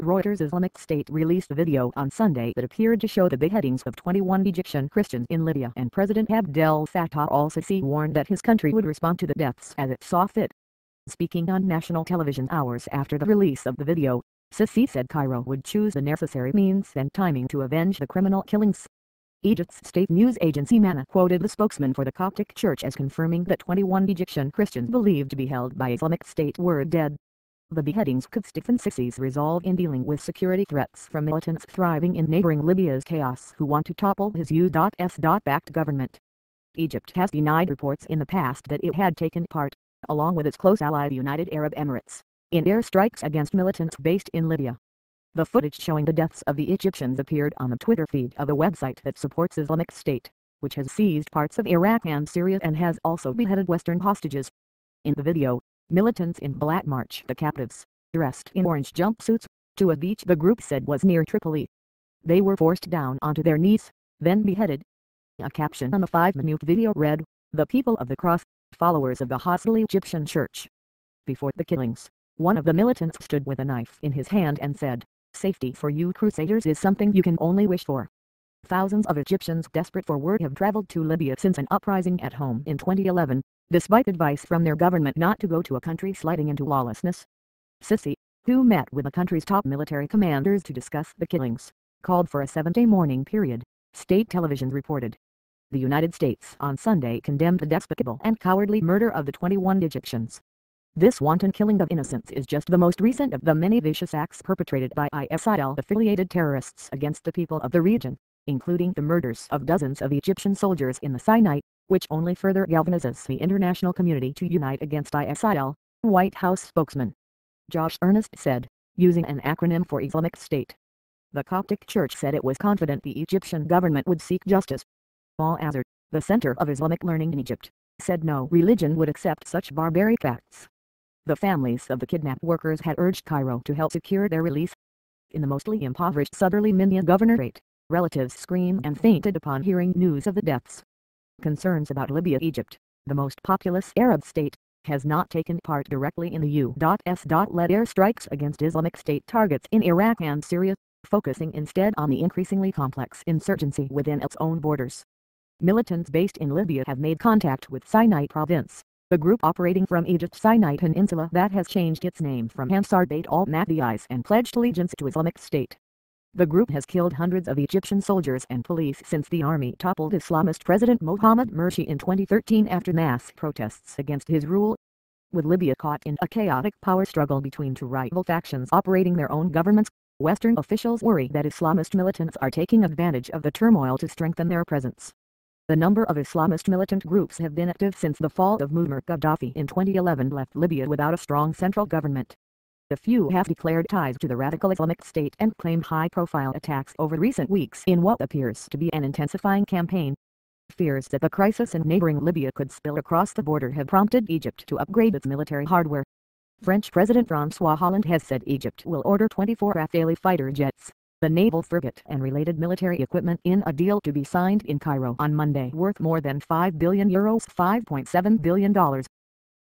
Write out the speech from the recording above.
Reuters Islamic State released a video on Sunday that appeared to show the beheadings of 21 Egyptian Christians in Libya, and President Abdel Fattah al-Sisi warned that his country would respond to the deaths as it saw fit. Speaking on national television hours after the release of the video, Sisi said Cairo would choose the necessary means and timing to avenge the criminal killings. Egypt's state news agency MENA quoted the spokesman for the Coptic Church as confirming that 21 Egyptian Christians believed to be held by Islamic State were dead. The beheadings could stiffen Sisi's resolve in dealing with security threats from militants thriving in neighbouring Libya's chaos who want to topple his U.S.-backed government. Egypt has denied reports in the past that it had taken part, along with its close ally the United Arab Emirates, in airstrikes against militants based in Libya. The footage showing the deaths of the Egyptians appeared on the Twitter feed of a website that supports Islamic State, which has seized parts of Iraq and Syria and has also beheaded Western hostages. In the video, militants in black march the captives, dressed in orange jumpsuits, to a beach the group said was near Tripoli. They were forced down onto their knees, then beheaded. A caption on the 5-minute video read, "The people of the cross, followers of the hostile Egyptian church." Before the killings, one of the militants stood with a knife in his hand and said, "Safety for you crusaders is something you can only wish for." Thousands of Egyptians desperate for work have traveled to Libya since an uprising at home in 2011, despite advice from their government not to go to a country sliding into lawlessness. Sisi, who met with the country's top military commanders to discuss the killings, called for a 7-day mourning period, state television reported. The United States on Sunday condemned the despicable and cowardly murder of the 21 Egyptians. This wanton killing of innocents is just the most recent of the many vicious acts perpetrated by ISIL-affiliated terrorists against the people of the region, including the murders of dozens of Egyptian soldiers in the Sinai, which only further galvanizes the international community to unite against ISIL, White House spokesman Josh Earnest said, using an acronym for Islamic State. The Coptic Church said it was confident the Egyptian government would seek justice. Al-Azhar, the center of Islamic learning in Egypt, said no religion would accept such barbaric acts. The families of the kidnapped workers had urged Cairo to help secure their release. In the mostly impoverished southerly MENA governorate, relatives screamed and fainted upon hearing news of the deaths. Concerns about Libya. Egypt, the most populous Arab state, has not taken part directly in the U.S.-led airstrikes against Islamic State targets in Iraq and Syria, focusing instead on the increasingly complex insurgency within its own borders. Militants based in Libya have made contact with Sinai Province, the group operating from Egypt's Sinai Peninsula that has changed its name from Ansar Bayt al-Mahdi's and pledged allegiance to Islamic State. The group has killed hundreds of Egyptian soldiers and police since the army toppled Islamist President Mohamed Morsi in 2013 after mass protests against his rule. With Libya caught in a chaotic power struggle between two rival factions operating their own governments, Western officials worry that Islamist militants are taking advantage of the turmoil to strengthen their presence. The number of Islamist militant groups have been active since the fall of Muammar Gaddafi in 2011 left Libya without a strong central government. A few have declared ties to the radical Islamic State and claimed high-profile attacks over recent weeks in what appears to be an intensifying campaign. Fears that the crisis in neighbouring Libya could spill across the border have prompted Egypt to upgrade its military hardware. French President François Hollande has said Egypt will order 24 Rafale fighter jets, the naval frigate and related military equipment in a deal to be signed in Cairo on Monday worth more than €5 billion ($5.7 billion).